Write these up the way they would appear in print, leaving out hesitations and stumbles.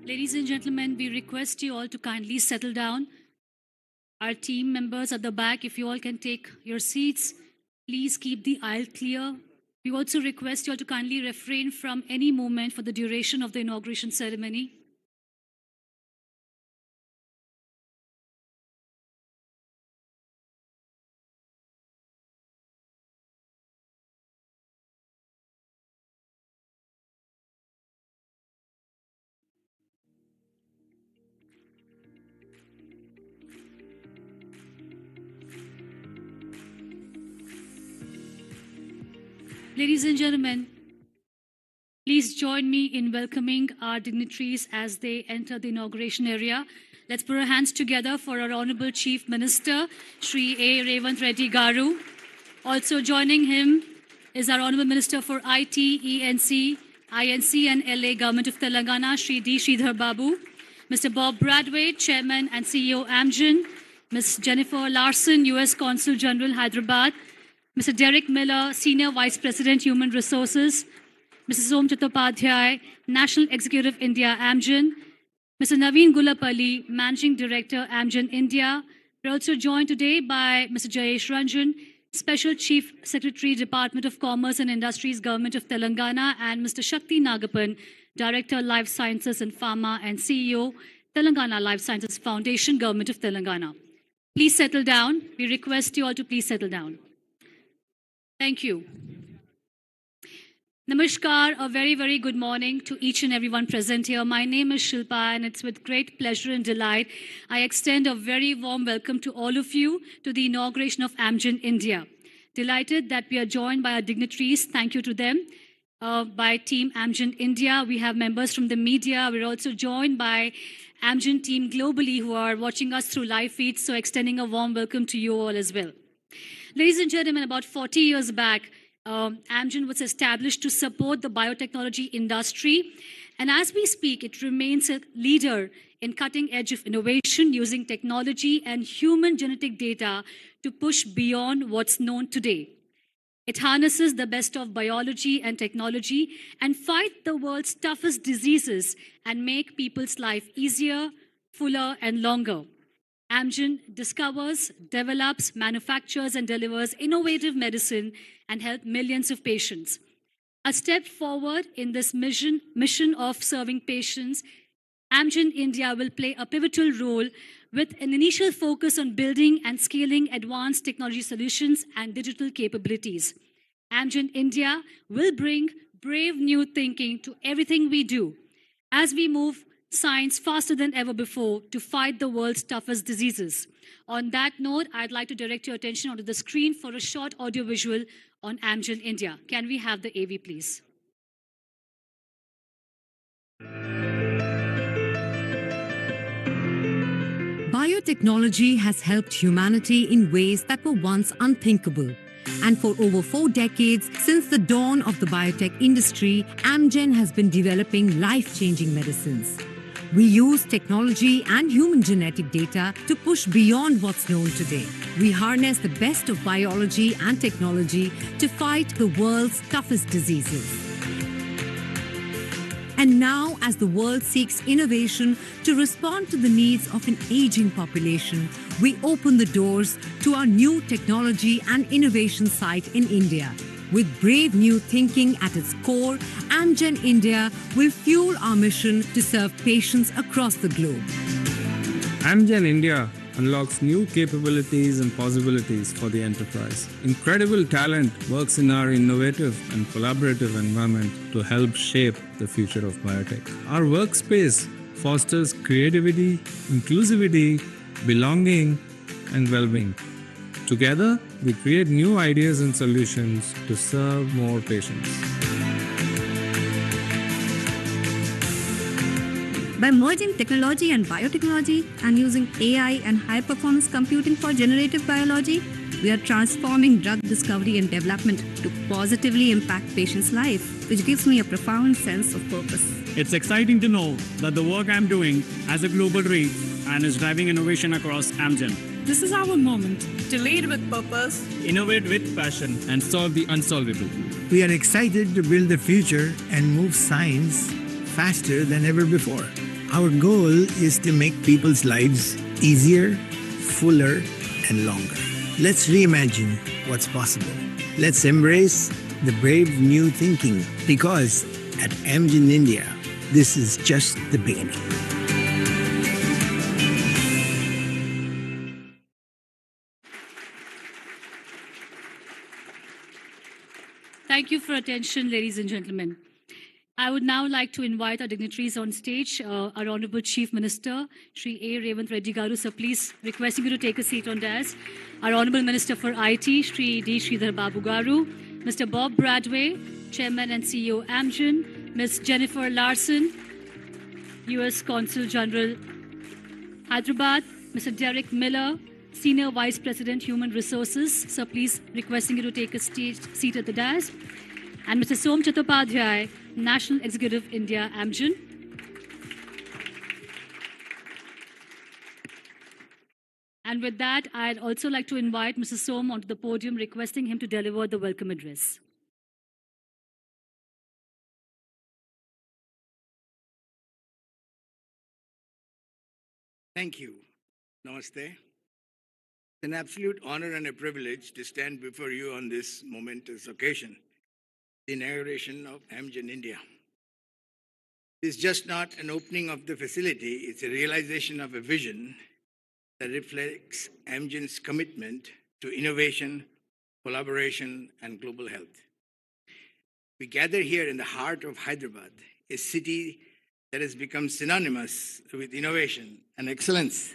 Ladies and gentlemen, we request you all to kindly settle down. Our team members at the back, if you all can take your seats, please keep the aisle clear. We also request you all to kindly refrain from any movement for the duration of the inauguration ceremony. Ladies and gentlemen, please join me in welcoming our dignitaries as they enter the inauguration area. Let's put our hands together for our Honorable Chief Minister, Sri.A. Revanth Reddy Garu. Also joining him is our Honorable Minister for IT, ENC, INC and LA Government of Telangana, Sri D. Sridhar Babu. Mr. Bob Bradway, Chairman and CEO Amgen. Ms. Jennifer Larson, U.S. Consul General, Hyderabad. Mr. Derek Miller, Senior Vice President, Human Resources. Mrs. Om Chattopadhyay, National Executive, India, Amgen. Mr. Naveen Gulapalli, Managing Director, Amgen, India. We're also joined today by Mr. Jayesh Ranjan, Special Chief Secretary, Department of Commerce and Industries, Government of Telangana, and Mr. Shakti Nagapan, Director, Life Sciences and Pharma, and CEO, Telangana Life Sciences Foundation, Government of Telangana. Please settle down. We request you all to please settle down. Thank you. Namaskar, a very, very good morning to each and everyone present here. My name is Shilpa, and it's with great pleasure and delight I extend a very warm welcome to all of you to the inauguration of Amgen India. Delighted that we are joined by our dignitaries. Thank you to them. By Team Amgen India, we have members from the media. We're also joined by Amgen team globally who are watching us through live feeds, so extending a warm welcome to you all as well. Ladies and gentlemen, about 40 years back, Amgen was established to support the biotechnology industry. And as we speak, it remains a leader in cutting edge of innovation using technology and human genetic data to push beyond what's known today. It harnesses the best of biology and technology and fight the world's toughest diseases and make people's life easier, fuller, and longer. Amgen discovers, develops, manufactures, and delivers innovative medicine and help millions of patients. A step forward in this mission of serving patients, Amgen India will play a pivotal role with an initial focus on building and scaling advanced technology solutions and digital capabilities. Amgen India will bring brave new thinking to everything we do as we move science faster than ever before to fight the world's toughest diseases. On that note, I'd like to direct your attention onto the screen for a short audiovisual on Amgen India. Can we have the AV, please? Biotechnology has helped humanity in ways that were once unthinkable. And for over 4 decades, since the dawn of the biotech industry, Amgen has been developing life-changing medicines. We use technology and human genetic data to push beyond what's known today. We harness the best of biology and technology to fight the world's toughest diseases. And now, as the world seeks innovation to respond to the needs of an aging population, we open the doors to our new technology and innovation site in India. With brave new thinking at its core, Amgen India will fuel our mission to serve patients across the globe. Amgen India unlocks new capabilities and possibilities for the enterprise. Incredible talent works in our innovative and collaborative environment to help shape the future of biotech. Our workspace fosters creativity, inclusivity, belonging, and well-being. Together, we create new ideas and solutions to serve more patients. By merging technology and biotechnology and using AI and high-performance computing for generative biology, we are transforming drug discovery and development to positively impact patients' life, which gives me a profound sense of purpose. It's exciting to know that the work I'm doing has a global reach and is driving innovation across Amgen. This is our moment to lead with purpose, innovate with passion, and solve the unsolvable. We are excited to build the future and move science faster than ever before. Our goal is to make people's lives easier, fuller, and longer. Let's reimagine what's possible. Let's embrace the brave new thinking, because at Amgen India, this is just the beginning. Thank you for attention, ladies and gentlemen. I would now like to invite our dignitaries on stage, our Honorable Chief Minister, Sri.A. Revanth Reddy Garu. So please, requesting you to take a seat on dais. Our Honorable Minister for IT, Sri D. Sridhar Babu Garu. Mr. Bob Bradway, Chairman and CEO Amgen. Ms. Jennifer Larson, U.S. Consul General, Hyderabad. Mr. Derek Miller, Senior Vice President, Human Resources. So please, requesting you to take a seat at the dais. And Mr. Som Chattopadhyay, National Executive, India, Amgen. And with that, I'd also like to invite Mr. Som onto the podium, requesting him to deliver the welcome address. Thank you. Namaste. It's an absolute honor and a privilege to stand before you on this momentous occasion, the inauguration of Amgen India. It's just not an opening of the facility, it's a realization of a vision that reflects Amgen's commitment to innovation, collaboration, and global health. We gather here in the heart of Hyderabad, a city that has become synonymous with innovation and excellence,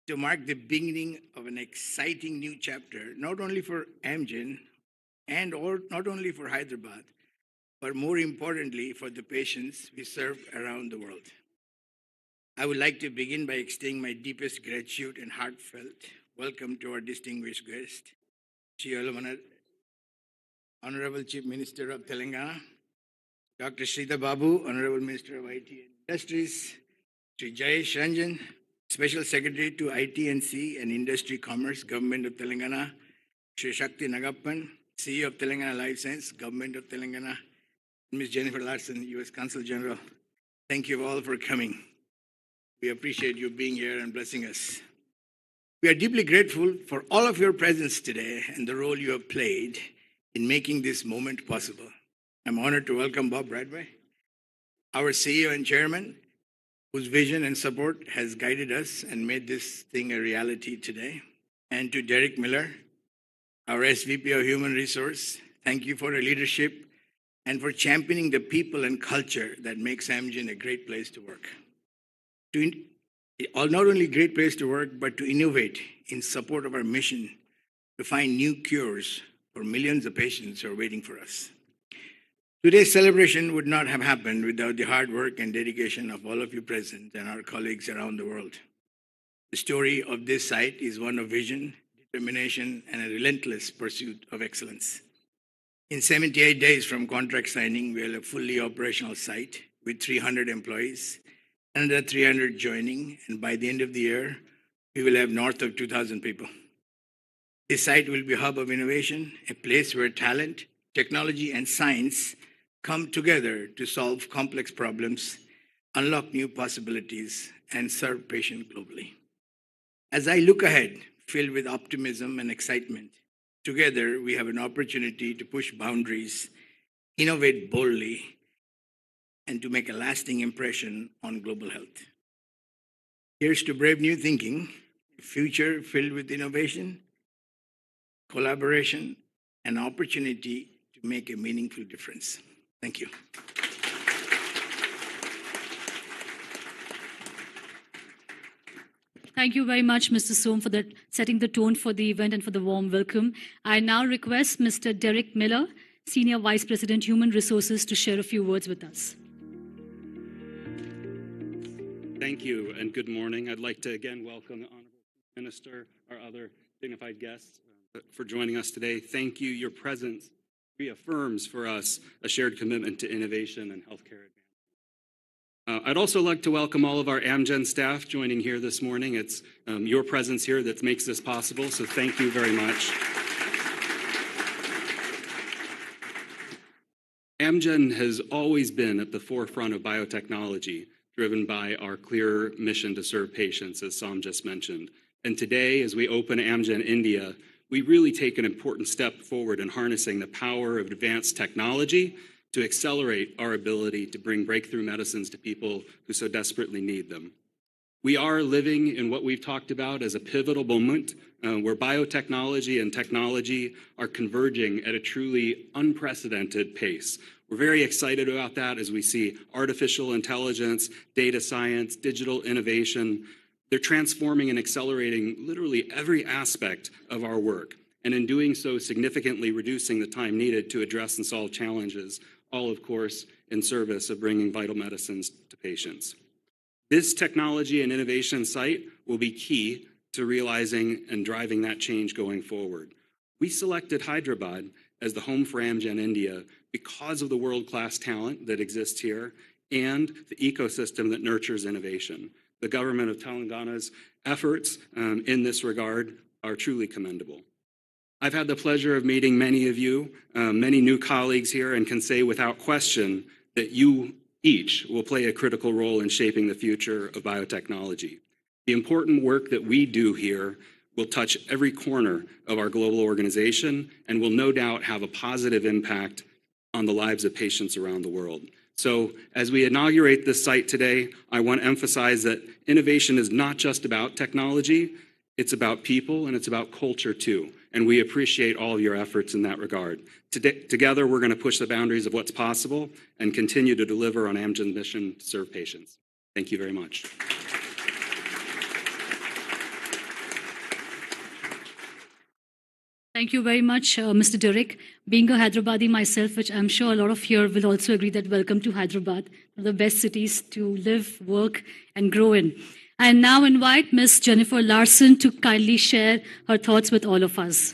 to mark the beginning of an exciting new chapter, not only for Amgen or not only for Hyderabad, but more importantly for the patients we serve around the world. I would like to begin by extending my deepest gratitude and heartfelt welcome to our distinguished guest, Honorable Chief Minister of Telangana, Dr. Sridhar Babu, Honorable Minister of IT and Industries, Sri Jayesh Ranjan, Special Secretary to IT&C and Industry Commerce, Government of Telangana, Sri Shakti Nagappan, CEO of Telangana Life Science, Government of Telangana, Ms. Jennifer Larson, U.S. Consul General. Thank you all for coming. We appreciate you being here and blessing us. We are deeply grateful for all of your presence today and the role you have played in making this moment possible. I'm honored to welcome Bob Bradway, our CEO and Chairman, whose vision and support has guided us and made this thing a reality today. And to Derek Miller, our SVP of Human Resource, thank you for your leadership and for championing the people and culture that makes Amgen a great place to work. Not only a great place to work, but to innovate in support of our mission to find new cures for millions of patients who are waiting for us. Today's celebration would not have happened without the hard work and dedication of all of you present and our colleagues around the world. The story of this site is one of vision, determination, and a relentless pursuit of excellence. In 78 days from contract signing, we have a fully operational site with 300 employees, another 300 joining, and by the end of the year, we will have north of 2,000 people. This site will be a hub of innovation, a place where talent, technology, and science come together to solve complex problems, unlock new possibilities, and serve patients globally. As I look ahead, filled with optimism and excitement, together we have an opportunity to push boundaries, innovate boldly, and to make a lasting impression on global health. Here's to brave new thinking, a future filled with innovation, collaboration, and opportunity to make a meaningful difference. Thank you. Thank you very much, Mr. Som, for setting the tone for the event and for the warm welcome. I now request Mr. Derek Miller, Senior Vice President, Human Resources, to share a few words with us. Thank you, and good morning. I'd like to again welcome the Honorable Minister, our other dignified guests, for joining us today. Thank you. Your presence reaffirms for us a shared commitment to innovation and healthcare advancement. I'd also like to welcome all of our Amgen staff joining here this morning. It's your presence here that makes this possible, so thank you very much. Amgen has always been at the forefront of biotechnology, driven by our clear mission to serve patients, as Sam just mentioned. And today, as we open Amgen India, we really take an important step forward in harnessing the power of advanced technology to accelerate our ability to bring breakthrough medicines to people who so desperately need them. We are living in what we've talked about as a pivotal moment where biotechnology and technology are converging at a truly unprecedented pace. We're very excited about that as we see artificial intelligence, data science, digital innovation. They're transforming and accelerating literally every aspect of our work, and in doing so, significantly reducing the time needed to address and solve challenges, all, of course, in service of bringing vital medicines to patients. This technology and innovation site will be key to realizing and driving that change going forward. We selected Hyderabad as the home for Amgen India because of the world-class talent that exists here and the ecosystem that nurtures innovation. The government of Telangana's efforts in this regard are truly commendable. I've had the pleasure of meeting many of you, many new colleagues here, and can say without question that you each will play a critical role in shaping the future of biotechnology. The important work that we do here will touch every corner of our global organization and will no doubt have a positive impact on the lives of patients around the world. So as we inaugurate this site today, I want to emphasize that innovation is not just about technology, it's about people and it's about culture too. And we appreciate all of your efforts in that regard. Together, we're going to push the boundaries of what's possible and continue to deliver on Amgen's mission to serve patients. Thank you very much. Thank you very much, Mr. Derek. Being a Hyderabadi myself, which I'm sure a lot of here will also agree that welcome to Hyderabad, one of the best cities to live, work, and grow in. I now invite Ms. Jennifer Larson to kindly share her thoughts with all of us.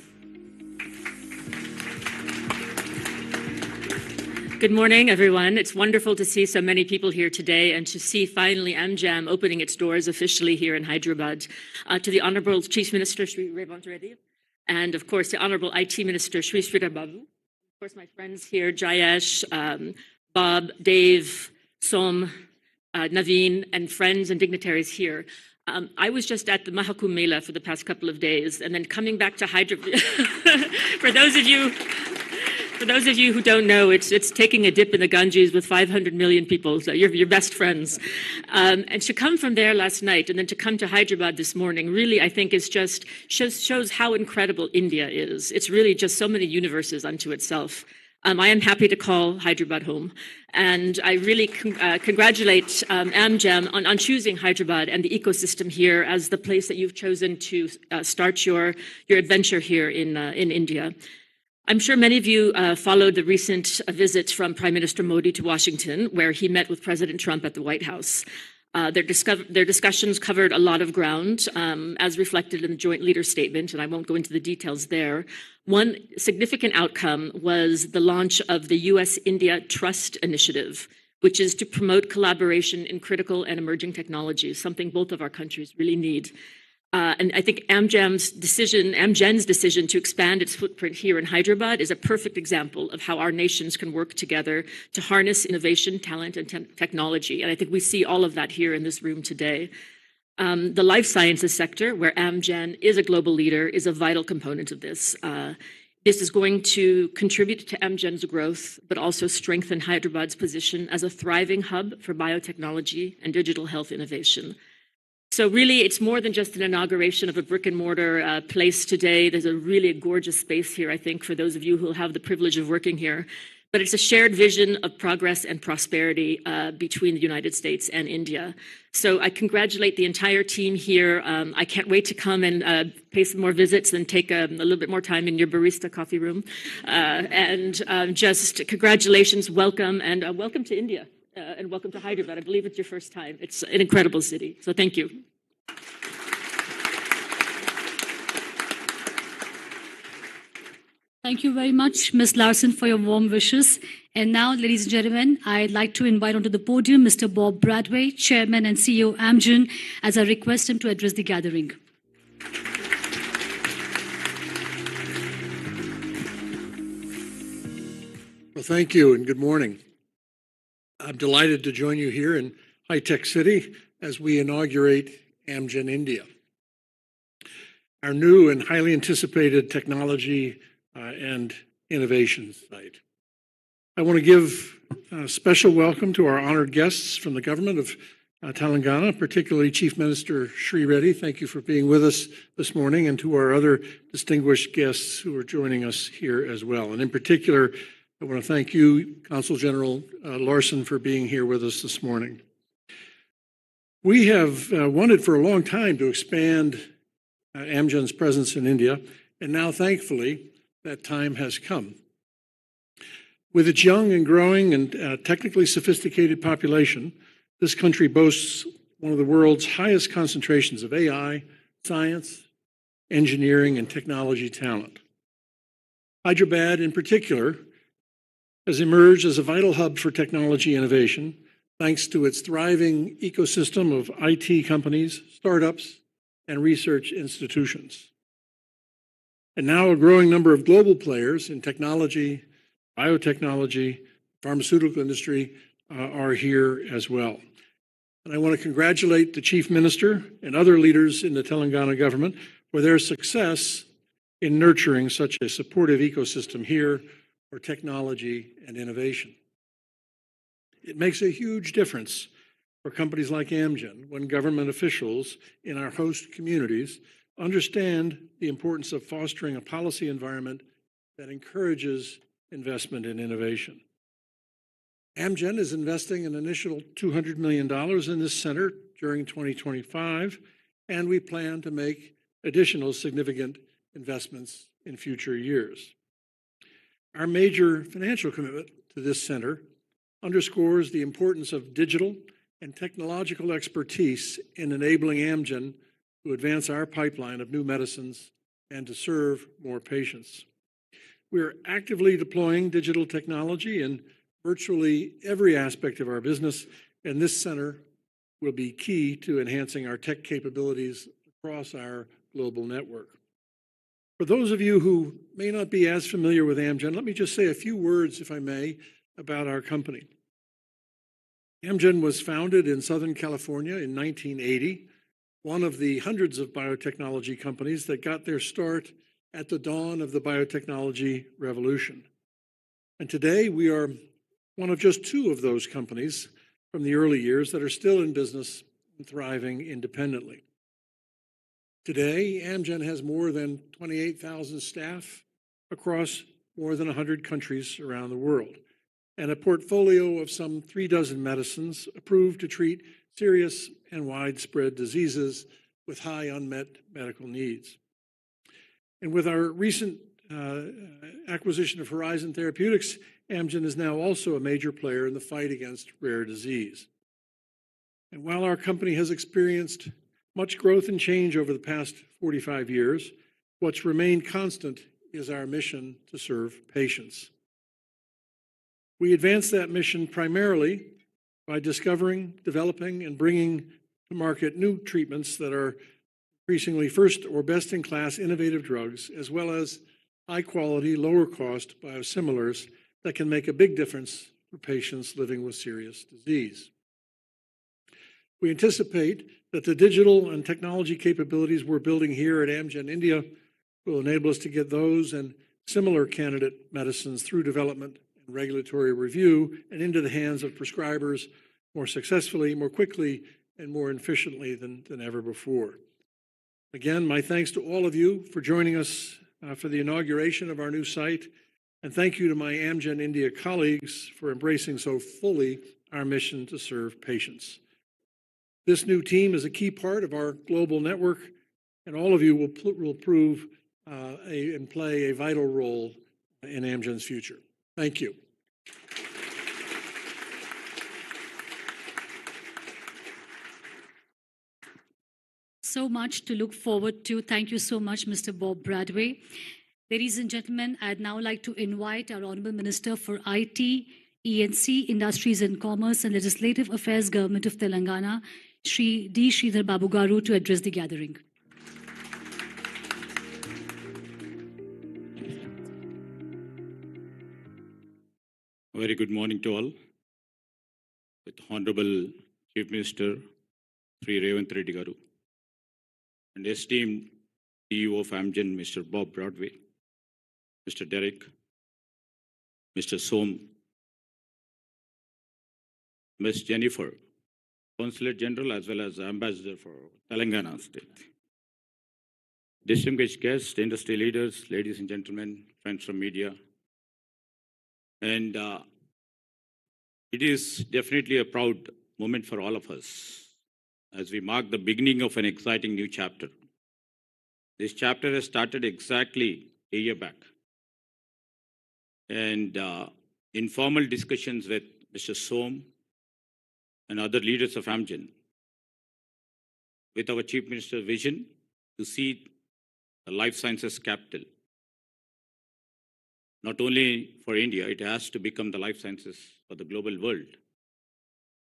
Good morning, everyone. It's wonderful to see so many people here today and to see finally Amgen opening its doors officially here in Hyderabad. To the Honorable Chief Minister, Sri Revanth Reddy, and of course, the Honorable IT Minister, Sri.A.participate. Of course, my friends here, Jayesh, Bob, Dave, Som, Naveen, and friends and dignitaries here. I was just at the Mahakumbh Mela for the past couple of days, and then coming back to Hyderabad. For those of you who don't know, it's taking a dip in the Ganges with 500 million people, so you're your best friends. And to come from there last night and then to come to Hyderabad this morning, really, I think is just shows how incredible India is. It's really just so many universes unto itself. I am happy to call Hyderabad home. And I really congratulate Amgen on choosing Hyderabad and the ecosystem here as the place that you've chosen to start your adventure here in India. I'm sure many of you followed the recent visit from Prime Minister Modi to Washington, where he met with President Trump at the White House. Their discussions covered a lot of ground, as reflected in the joint leader statement, and I won't go into the details there. One significant outcome was the launch of the U.S.-India Trust Initiative, which is to promote collaboration in critical and emerging technologies, something both of our countries really need. And I think Amgen's decision to expand its footprint here in Hyderabad is a perfect example of how our nations can work together to harness innovation, talent, and technology. And I think we see all of that here in this room today. The life sciences sector, where Amgen is a global leader, is a vital component of this. This is going to contribute to Amgen's growth, but also strengthen Hyderabad's position as a thriving hub for biotechnology and digital health innovation. So really, it's more than just an inauguration of a brick and mortar place today. There's a really gorgeous space here, I think, for those of you who will have the privilege of working here. But it's a shared vision of progress and prosperity between the United States and India. So I congratulate the entire team here. I can't wait to come and pay some more visits and take a little bit more time in your barista coffee room. Just congratulations, welcome, and welcome to India. And welcome to Hyderabad. I believe it's your first time. It's an incredible city. So thank you. Thank you very much, Ms. Larson, for your warm wishes. And now, ladies and gentlemen, I'd like to invite onto the podium Mr. Bob Bradway, Chairman and CEO of Amgen, as I request him to address the gathering. Well, thank you and good morning. I'm delighted to join you here in high-tech city as we inaugurate Amgen India, our new and highly anticipated technology and innovation site. I want to give a special welcome to our honored guests from the government of Telangana, particularly Chief Minister Sri Reddy. Thank you for being with us this morning, and to our other distinguished guests who are joining us here as well. And in particular, I want to thank you, Consul General Larson, for being here with us this morning. We have wanted for a long time to expand Amgen's presence in India, and now, thankfully, that time has come. With its young and growing and technically sophisticated population, this country boasts one of the world's highest concentrations of AI, science, engineering, and technology talent. Hyderabad, in particular, has emerged as a vital hub for technology innovation, thanks to its thriving ecosystem of IT companies, startups, and research institutions. And now a growing number of global players in technology, biotechnology, pharmaceutical industry are here as well. And I want to congratulate the Chief Minister and other leaders in the Telangana government for their success in nurturing such a supportive ecosystem here for technology and innovation. It makes a huge difference for companies like Amgen when government officials in our host communities understand the importance of fostering a policy environment that encourages investment in innovation. Amgen is investing an initial $200 million in this center during 2025, and we plan to make additional significant investments in future years. Our major financial commitment to this center underscores the importance of digital and technological expertise in enabling Amgen to advance our pipeline of new medicines and to serve more patients. We are actively deploying digital technology in virtually every aspect of our business, and this center will be key to enhancing our tech capabilities across our global network. For those of you who may not be as familiar with Amgen, let me just say a few words, if I may, about our company. Amgen was founded in Southern California in 1980, one of the hundreds of biotechnology companies that got their start at the dawn of the biotechnology revolution. And today we are one of just two of those companies from the early years that are still in business and thriving independently. Today, Amgen has more than 28,000 staff across more than 100 countries around the world, and a portfolio of some 36 medicines approved to treat serious and widespread diseases with high unmet medical needs. And with our recent acquisition of Horizon Therapeutics, Amgen is now also a major player in the fight against rare disease. And while our company has experienced much growth and change over the past 45 years, what's remained constant is our mission to serve patients. We advance that mission primarily by discovering, developing, and bringing to market new treatments that are increasingly first or best-in-class innovative drugs, as well as high-quality, lower-cost biosimilars that can make a big difference for patients living with serious disease. We anticipate that the digital and technology capabilities we're building here at Amgen India will enable us to get those and similar candidate medicines through development and regulatory review and into the hands of prescribers more successfully, more quickly, and more efficiently than ever before. Again, my thanks to all of you for joining us for the inauguration of our new site, and thank you to my Amgen India colleagues for embracing so fully our mission to serve patients. This new team is a key part of our global network, and all of you will prove and play a vital role in Amgen's future. Thank you. So much to look forward to. Thank you so much, Mr. Bob Bradway. Ladies and gentlemen, I'd now like to invite our Honorable Minister for IT, E&C, Industries and Commerce and Legislative Affairs, Government of Telangana, Shri D. Sridhar Babu Garu, to address the gathering. A very good morning to all. With Honorable Chief Minister Sri Revanth Reddy garu, and esteemed CEO of Amgen, Mr. Bob Broadway, Mr. Derek, Mr. Som, Ms. Jennifer, Consulate General as well as Ambassador for Telangana State. Distinguished guests, industry leaders, ladies and gentlemen, friends from media. And it is definitely a proud moment for all of us as we mark the beginning of an exciting new chapter. This chapter has started exactly a year back. And informal discussions with Mr. Som and other leaders of Amgen, with our Chief Minister's vision to see the life sciences capital. Not only for India, it has to become the life sciences for the global world.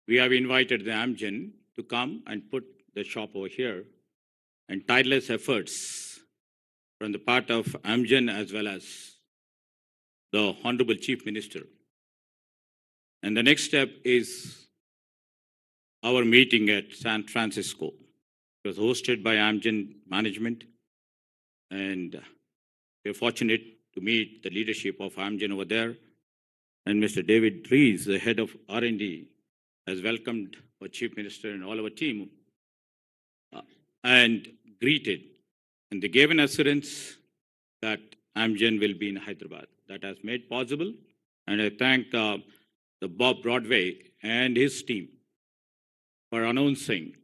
We have invited the Amgen to come and put the shop over here, and tireless efforts from the part of Amgen as well as the Honorable Chief Minister. And the next step is our meeting at San Francisco. It was hosted by Amgen management, and we're fortunate to meet the leadership of Amgen over there. And Mr. David Rees, the head of R&D, has welcomed our Chief Minister and all our team and greeted. And they gave an assurance that Amgen will be in Hyderabad. That has made possible. And I thank the Bob Broadway and his team for announcing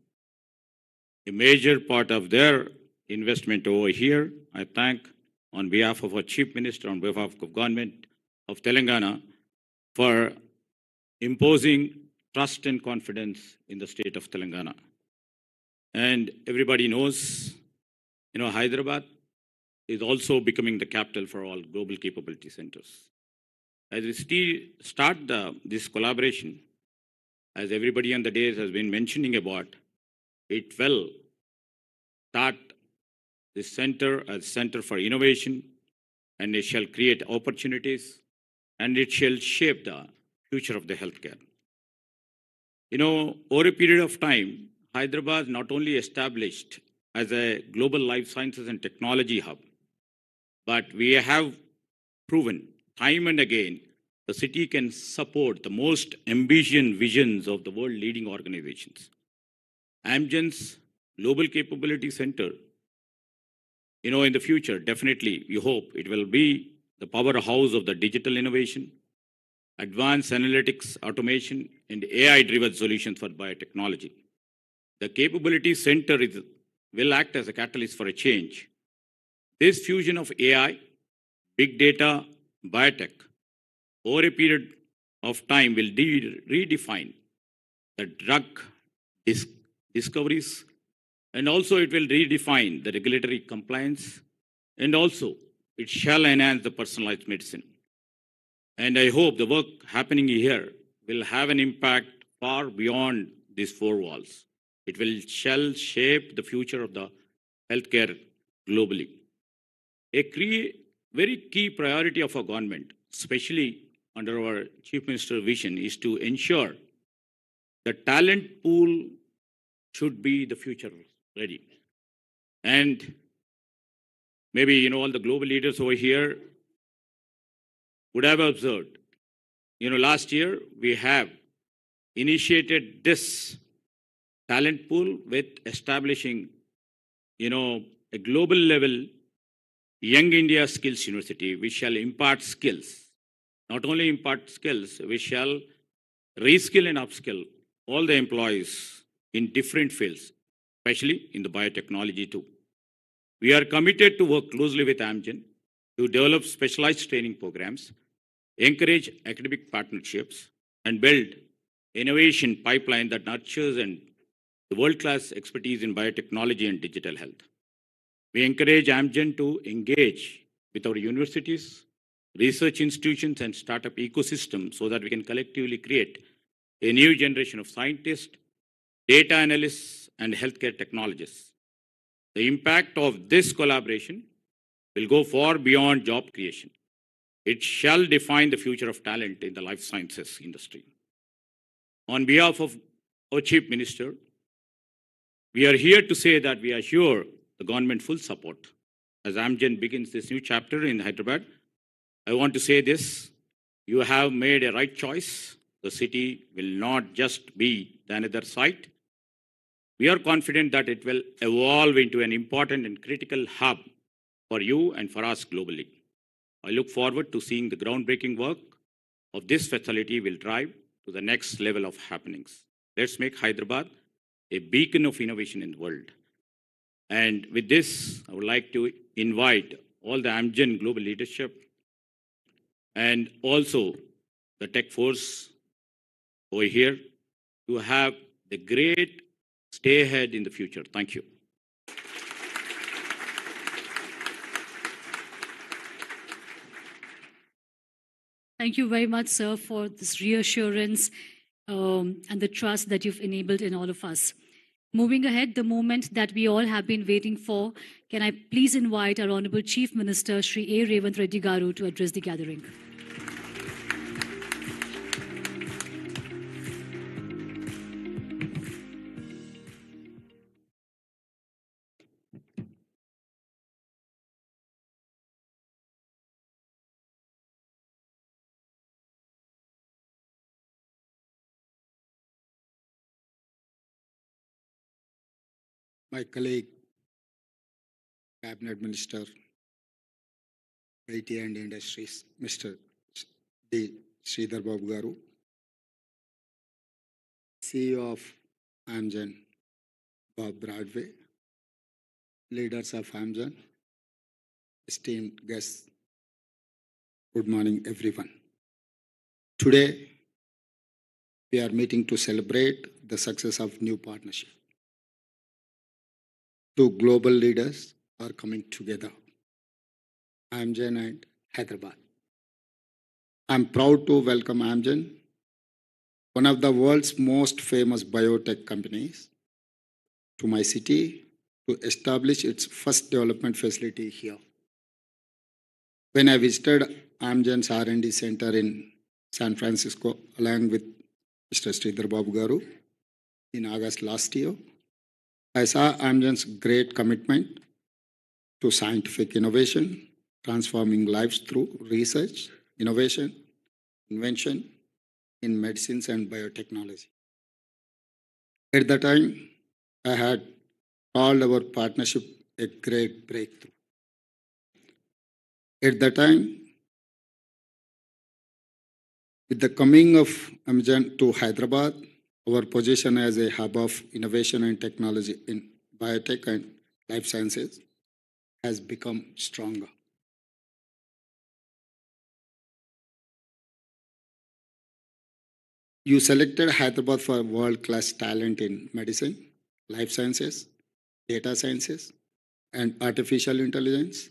a major part of their investment over here. I thank on behalf of our Chief Minister, on behalf of government of Telangana, for imposing trust and confidence in the state of Telangana. And everybody knows, Hyderabad is also becoming the capital for all global capability centers. As we start this collaboration, as everybody on the days has been mentioning about, it will start this center as Center for Innovation, and it shall create opportunities, and it shall shape the future of the healthcare. Over a period of time, Hyderabad not only established as a global life sciences and technology hub, but we have proven time and again the city can support the most ambitious visions of the world leading organizations. Amgen's Global Capability Center, in the future, definitely, we hope it will be the powerhouse of the digital innovation, advanced analytics, automation, and AI-driven solutions for biotechnology. The Capability Center will act as a catalyst for a change. This fusion of AI, big data, biotech, over a period of time will redefine the drug discoveries, and also it will redefine the regulatory compliance, and also it shall enhance the personalized medicine. And I hope the work happening here will have an impact far beyond these four walls. It shall shape the future of the healthcare globally. A very key priority of our government, especially under our Chief Minister's vision, is to ensure the talent pool should be the future ready. And maybe, all the global leaders over here would have observed, last year we have initiated this talent pool with establishing, a global level Young India Skills University, which shall impart skills. Not only impart skills, we shall reskill and upskill all the employees in different fields, especially in the biotechnology too. We are committed to work closely with Amgen to develop specialized training programs, encourage academic partnerships, and build innovation pipeline that nurtures and the world-class expertise in biotechnology and digital health. We encourage Amgen to engage with our universities, research institutions, and startup ecosystem so that we can collectively create a new generation of scientists, data analysts, and healthcare technologists. The impact of this collaboration will go far beyond job creation. It shall define the future of talent in the life sciences industry. On behalf of our Chief Minister, we are here to say that we assure the government full support. As Amgen begins this new chapter in Hyderabad, I want to say this: you have made a right choice. The city will not just be another site. We are confident that it will evolve into an important and critical hub for you and for us globally. I look forward to seeing the groundbreaking work of this facility will drive to the next level of happenings. Let's make Hyderabad a beacon of innovation in the world. And with this, I would like to invite all the Amgen global leadership and also the tech force over here to have the great stay ahead in the future. Thank you. Thank you very much, sir, for this reassurance and the trust that you've enabled in all of us. Moving ahead, the moment that we all have been waiting for, can I please invite our Honorable Chief Minister, Sri.A. Revanth Reddy Garu, to address the gathering. My colleague, Cabinet Minister, IT and Industries, Mr. D. Sridhar Babu Garu, CEO of Amgen, Bob Broadway, leaders of Amgen, esteemed guests, good morning, everyone. Today, we are meeting to celebrate the success of new partnership. Two global leaders are coming together, Amgen and Hyderabad. I'm proud to welcome Amgen, one of the world's most famous biotech companies, to my city to establish its first development facility here. When I visited Amgen's R&D center in San Francisco along with Mr. Sridhar Babu Garu in August last year, I saw Amgen's great commitment to scientific innovation, transforming lives through research, innovation, invention in medicines and biotechnology. At the time, I had called our partnership a great breakthrough. At the time, with the coming of Amgen to Hyderabad, our position as a hub of innovation and technology in biotech and life sciences has become stronger. You selected Hyderabad for world-class talent in medicine, life sciences, data sciences, and artificial intelligence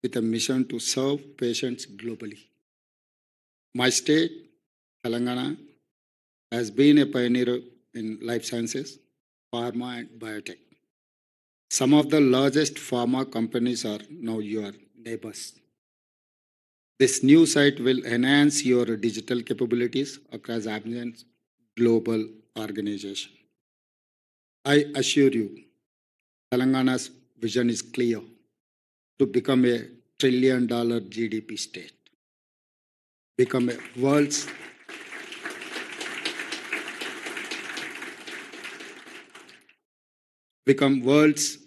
with a mission to serve patients globally. My state, Telangana, has been a pioneer in life sciences, pharma, and biotech. Some of the largest pharma companies are now your neighbors. This new site will enhance your digital capabilities across Amgen's global organization. I assure you, Telangana's vision is clear: to become a $1 trillion GDP state, become a world's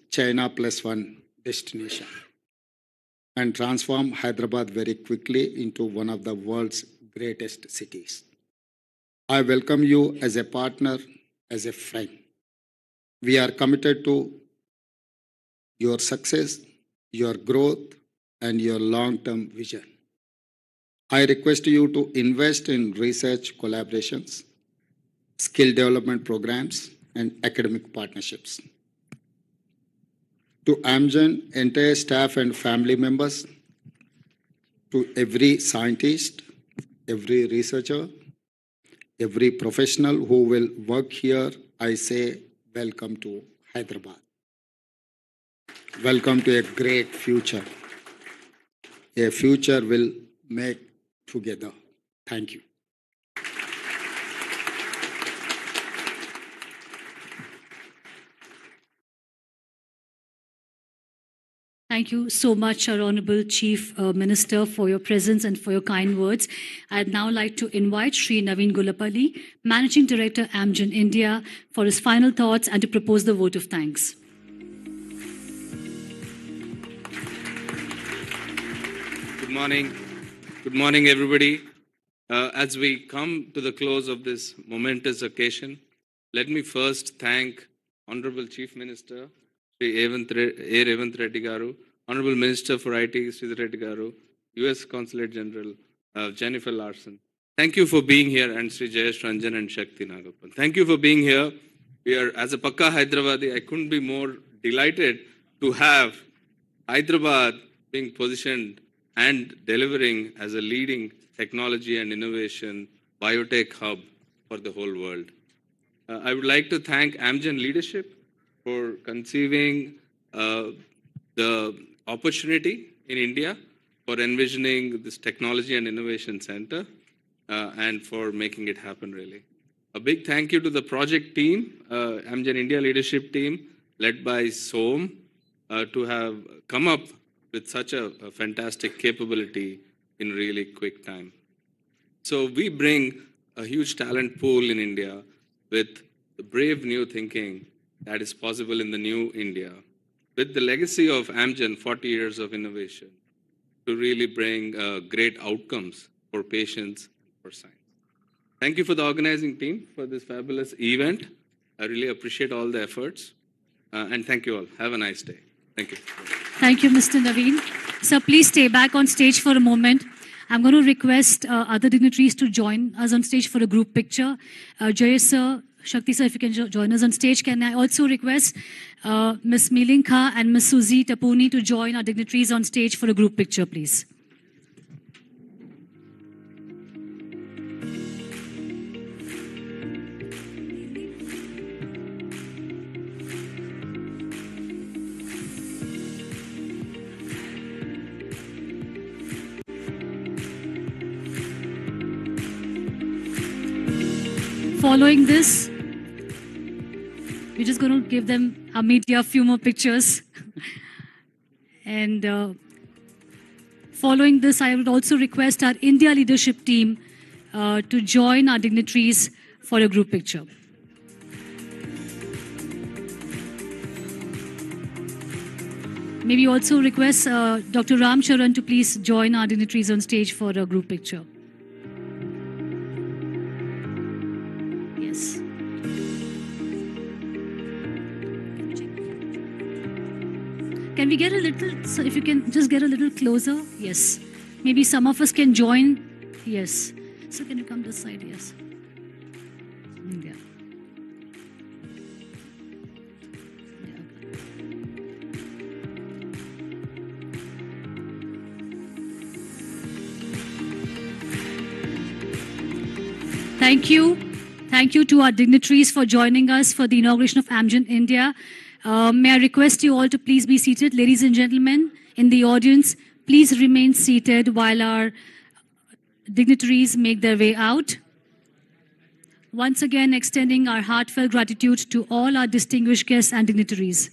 China +1 destination, and transform Hyderabad very quickly into one of the world's greatest cities. I welcome you as a partner, as a friend. We are committed to your success, your growth, and your long-term vision. I request you to invest in research collaborations, skill development programs, and academic partnerships. To Amgen, entire staff and family members, to every scientist, every researcher, every professional who will work here, I say welcome to Hyderabad. Welcome to a great future. A future we'll make together. Thank you. Thank you so much, our Honorable Chief Minister, for your presence and for your kind words. I'd now like to invite Sri Naveen Gulapalli, Managing Director, Amgen India, for his final thoughts and to propose the vote of thanks. Good morning. Good morning, everybody. As we come to the close of this momentous occasion, let me first thank Honorable Chief Minister, Revanth Reddy Garu, Honorable Minister for IT, Sri Reddy Garu, US Consulate General, Jennifer Larson. Thank you for being here, and Sri Jayesh Ranjan and Shakti Nagappan. Thank you for being here. We are, as a Pakka Hyderabadi, I couldn't be more delighted to have Hyderabad being positioned and delivering as a leading technology and innovation biotech hub for the whole world. I would like to thank Amgen leadership for conceiving the opportunity in India for envisioning this technology and innovation center and for making it happen, really. A big thank you to the project team, Amgen India leadership team, led by Som, to have come up with such a fantastic capability in really quick time. So we bring a huge talent pool in India with the brave new thinking that is possible in the new India, with the legacy of Amgen, 40 years of innovation, to really bring great outcomes for patients, for science. Thank you for the organizing team for this fabulous event. I really appreciate all the efforts. And thank you all. Have a nice day. Thank you. Thank you, Mr. Naveen. Sir, please stay back on stage for a moment. I'm going to request other dignitaries to join us on stage for a group picture. Jayesh sir, Shakti sir, if you can join us on stage. Can I also request Ms. Milinka and Ms. Suzy Tapuni to join our dignitaries on stage for a group picture, please. Following this, we're just going to give them, our media, a few more pictures. And following this, I would also request our India leadership team to join our dignitaries for a group picture. Maybe also request Dr. Ram Charan to please join our dignitaries on stage for a group picture. Yes. Can we get a little, so if you can just get a little closer? Yes. Maybe some of us can join. Yes. So can you come this side? Yes. Yeah. Thank you. Thank you to our dignitaries for joining us for the inauguration of Amgen India. May I request you all to please be seated. Ladies and gentlemen in the audience, please remain seated while our dignitaries make their way out. Once again, extending our heartfelt gratitude to all our distinguished guests and dignitaries.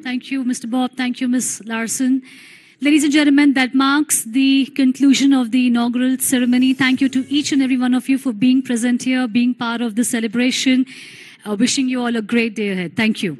Thank you, Mr. Bob. Thank you, Ms. Larson. Ladies and gentlemen, that marks the conclusion of the inaugural ceremony. Thank you to each and every one of you for being present here, being part of the celebration. Wishing you all a great day ahead. Thank you.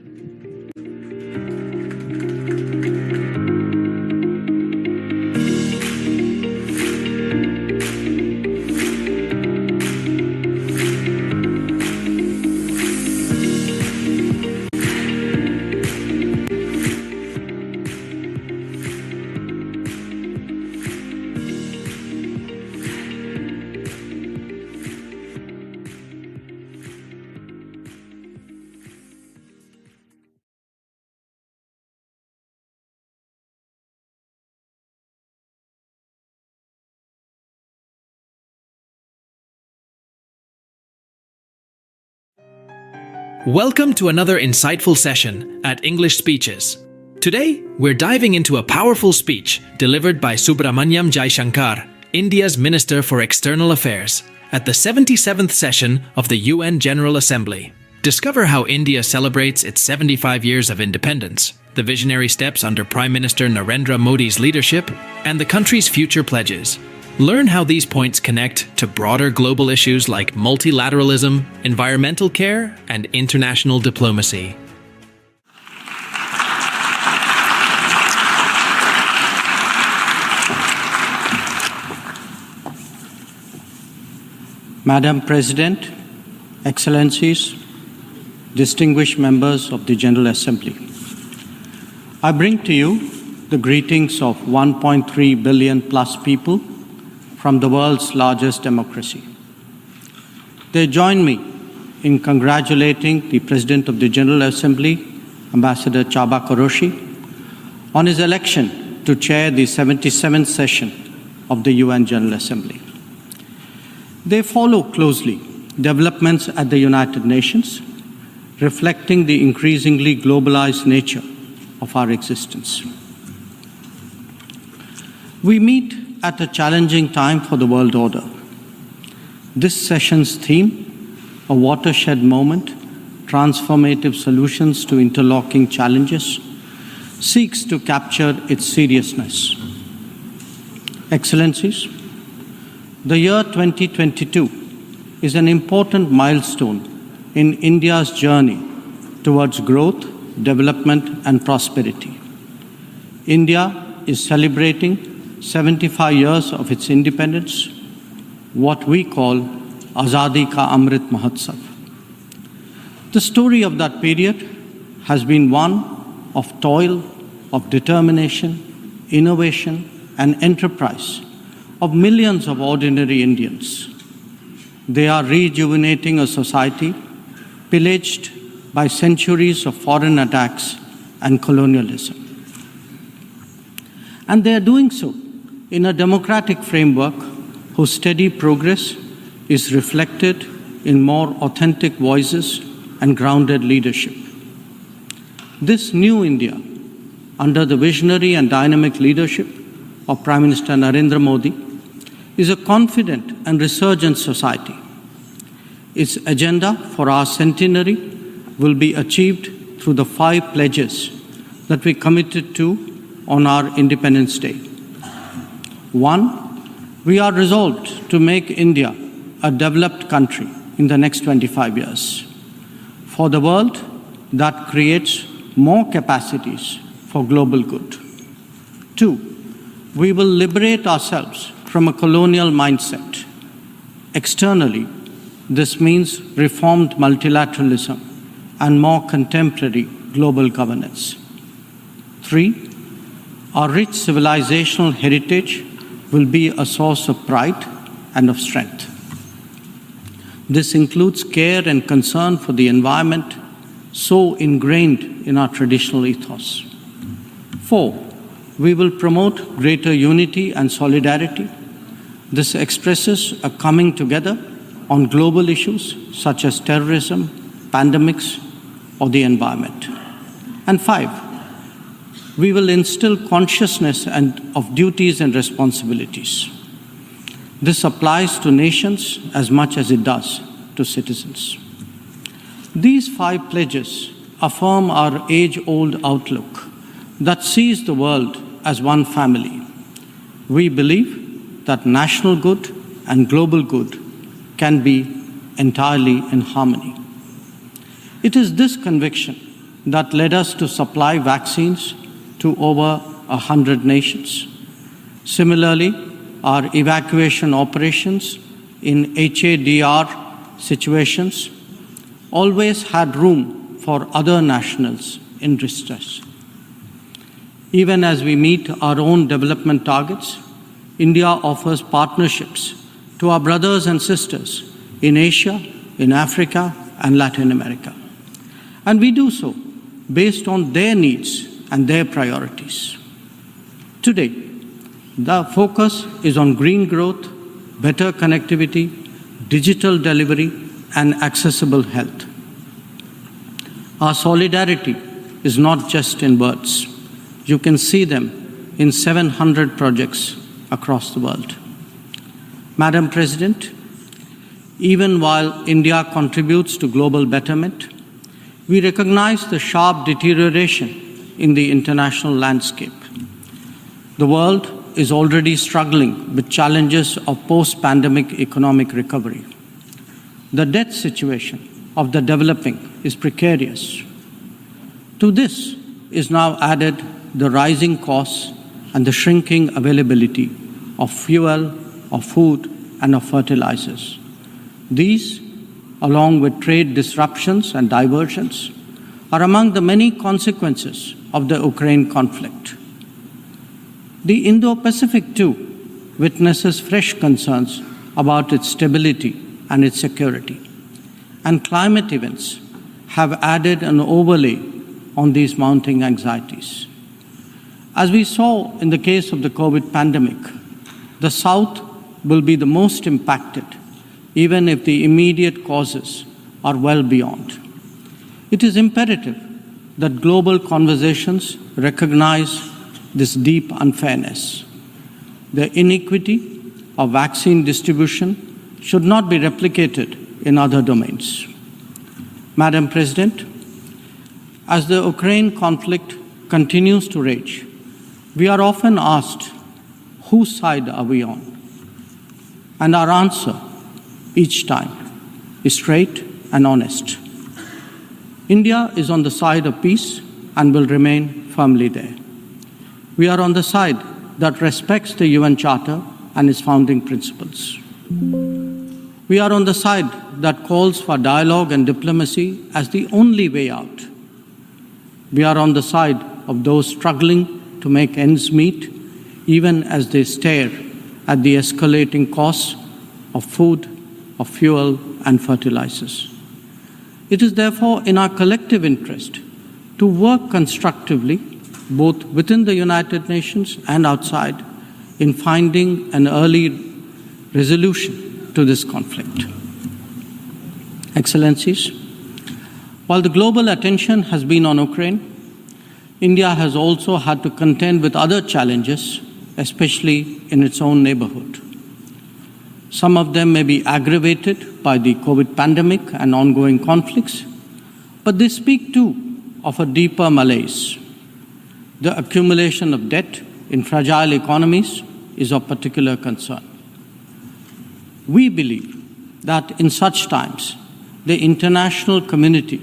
Welcome to another insightful session at English Speeches. Today, we're diving into a powerful speech delivered by Subramanyam Jaishankar, India's Minister for External Affairs, at the 77th session of the UN General Assembly. Discover how India celebrates its 75 years of independence, the visionary steps under Prime Minister Narendra Modi's leadership, and the country's future pledges. Learn how these points connect to broader global issues like multilateralism, environmental care, and international diplomacy. Madam President, Excellencies, distinguished members of the General Assembly, I bring to you the greetings of 1.3 billion plus people from the world's largest democracy. They join me in congratulating the President of the General Assembly, Ambassador Csaba Kőrösi, on his election to chair the 77th session of the UN General Assembly. They follow closely developments at the United Nations, reflecting the increasingly globalized nature of our existence. We meet at a challenging time for the world order. This session's theme, a watershed moment, transformative solutions to interlocking challenges, seeks to capture its seriousness. Excellencies, the year 2022 is an important milestone in India's journey towards growth, development, and prosperity. India is celebrating 75 years of its independence, what we call Azadi Ka Amrit Mahotsav. The story of that period has been one of toil, of determination, innovation, and enterprise of millions of ordinary Indians. They are rejuvenating a society pillaged by centuries of foreign attacks and colonialism. And they are doing so in a democratic framework whose steady progress is reflected in more authentic voices and grounded leadership. This new India, under the visionary and dynamic leadership of Prime Minister Narendra Modi, is a confident and resurgent society. Its agenda for our centenary will be achieved through the 5 pledges that we committed to on our Independence Day. 1, we are resolved to make India a developed country in the next 25 years. For the world, that creates more capacities for global good. 2, we will liberate ourselves from a colonial mindset. Externally, this means reformed multilateralism and more contemporary global governance. 3, our rich civilizational heritage will be a source of pride and of strength. This includes care and concern for the environment, so ingrained in our traditional ethos. 4, we will promote greater unity and solidarity. This expresses a coming together on global issues such as terrorism, pandemics, or the environment. And 5, we will instill consciousness of duties and responsibilities. This applies to nations as much as it does to citizens. These 5 pledges affirm our age-old outlook that sees the world as one family. We believe that national good and global good can be entirely in harmony. It is this conviction that led us to supply vaccines to over 100 nations. Similarly, our evacuation operations in HADR situations always had room for other nationals in distress. Even as we meet our own development targets, India offers partnerships to our brothers and sisters in Asia, in Africa, and Latin America. And we do so based on their needs and their priorities. Today, the focus is on green growth, better connectivity, digital delivery, and accessible health. Our solidarity is not just in words. You can see them in 700 projects across the world. Madam President, even while India contributes to global betterment, we recognize the sharp deterioration in the international landscape. The world is already struggling with challenges of post-pandemic economic recovery. The debt situation of the developing is precarious. To this is now added the rising costs and the shrinking availability of fuel, of food, and of fertilizers. These, along with trade disruptions and diversions, are among the many consequences of the Ukraine conflict. The Indo-Pacific, too, witnesses fresh concerns about its stability and its security. And climate events have added an overlay on these mounting anxieties. As we saw in the case of the COVID pandemic, the South will be the most impacted, even if the immediate causes are well beyond. It is imperative that global conversations recognize this deep unfairness. The inequity of vaccine distribution should not be replicated in other domains. Madam President, as the Ukraine conflict continues to rage, we are often asked, whose side are we on? And our answer each time is straight and honest. India is on the side of peace and will remain firmly there. We are on the side that respects the UN Charter and its founding principles. We are on the side that calls for dialogue and diplomacy as the only way out. We are on the side of those struggling to make ends meet, even as they stare at the escalating costs of food, of fuel, and fertilizers. It is therefore in our collective interest to work constructively, both within the United Nations and outside, in finding an early resolution to this conflict. Excellencies, while the global attention has been on Ukraine, India has also had to contend with other challenges, especially in its own neighborhood. Some of them may be aggravated by the COVID pandemic and ongoing conflicts, but they speak too of a deeper malaise. The accumulation of debt in fragile economies is of particular concern. We believe that in such times, the international community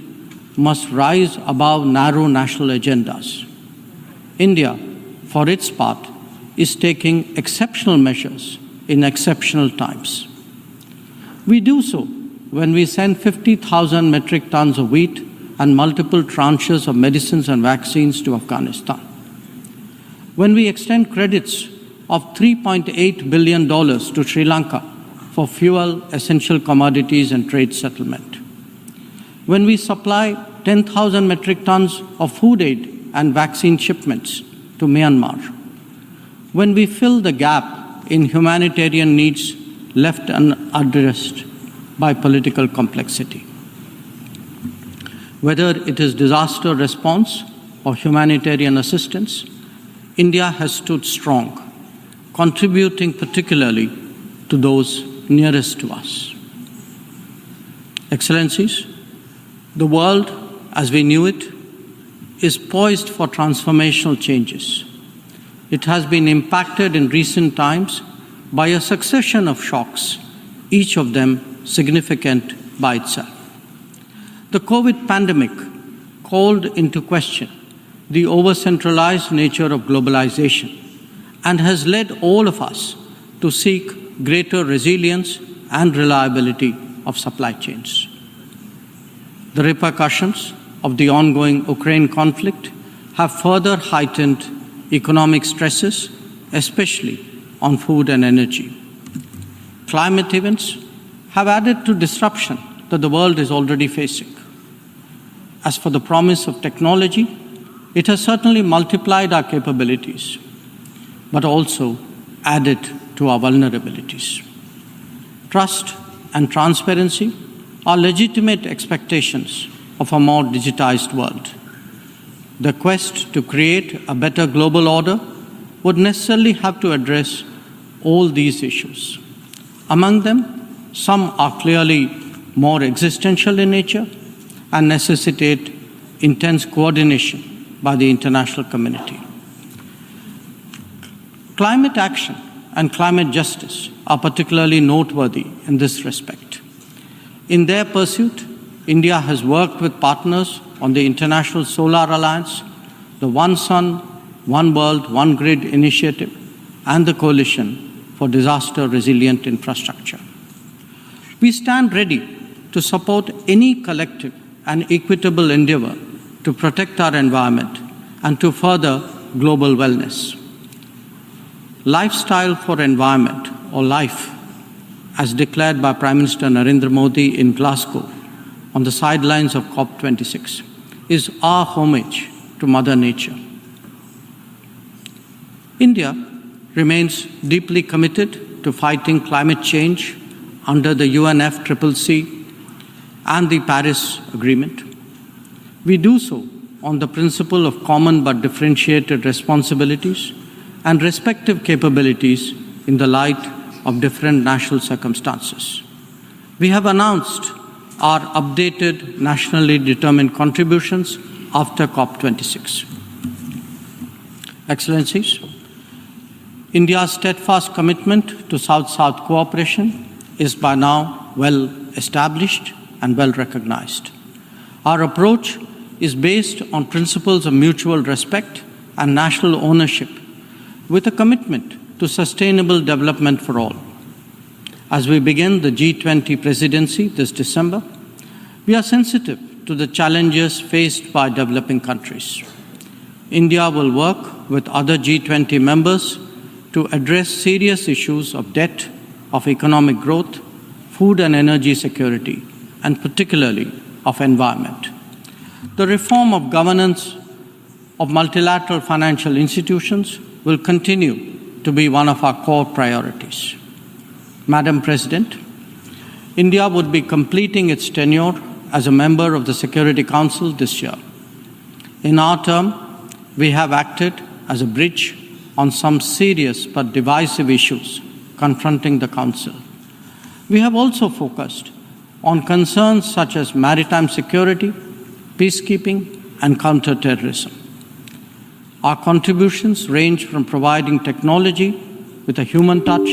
must rise above narrow national agendas. India, for its part, is taking exceptional measures in exceptional times. We do so when we send 50,000 metric tons of wheat and multiple tranches of medicines and vaccines to Afghanistan. When we extend credits of $3.8 billion to Sri Lanka for fuel, essential commodities, and trade settlement. When we supply 10,000 metric tons of food aid and vaccine shipments to Myanmar. When we fill the gap in humanitarian needs left unaddressed by political complexity. Whether it is disaster response or humanitarian assistance, India has stood strong, contributing particularly to those nearest to us. Excellencies, the world as we knew it is poised for transformational changes. It has been impacted in recent times by a succession of shocks, each of them significant by itself. The COVID pandemic called into question the over-centralized nature of globalization and has led all of us to seek greater resilience and reliability of supply chains. The repercussions of the ongoing Ukraine conflict have further heightened economic stresses, especially on food and energy. Climate events have added to disruption that the world is already facing. As for the promise of technology, it has certainly multiplied our capabilities, but also added to our vulnerabilities. Trust and transparency are legitimate expectations of a more digitized world. the quest to create a better global order would necessarily have to address all these issues. Among them, some are clearly more existential in nature and necessitate intense coordination by the international community. Climate action and climate justice are particularly noteworthy in this respect. In their pursuit, India has worked with partners on the International Solar Alliance, the One Sun, One World, One Grid initiative, and the Coalition for Disaster Resilient Infrastructure. We stand ready to support any collective and equitable endeavor to protect our environment and to further global wellness. Lifestyle for Environment, or LIFE, as declared by Prime Minister Narendra Modi in Glasgow on the sidelines of COP26, is our homage to Mother Nature. India remains deeply committed to fighting climate change under the UNFCCC and the Paris Agreement. We do so on the principle of common but differentiated responsibilities and respective capabilities in the light of different national circumstances. We have announced our updated nationally determined contributions after COP26. Excellencies, India's steadfast commitment to South-South cooperation is by now well established and well recognized. Our approach is based on principles of mutual respect and national ownership, with a commitment to sustainable development for all. As we begin the G20 presidency this December, we are sensitive to the challenges faced by developing countries. India will work with other G20 members to address serious issues of debt, of economic growth, food and energy security, and particularly of environment. The reform of governance of multilateral financial institutions will continue to be one of our core priorities. Madam President, India would be completing its tenure as a member of the Security Council this year. In our term, we have acted as a bridge on some serious but divisive issues confronting the Council. We have also focused on concerns such as maritime security, peacekeeping, and counter-terrorism. Our contributions range from providing technology with a human touch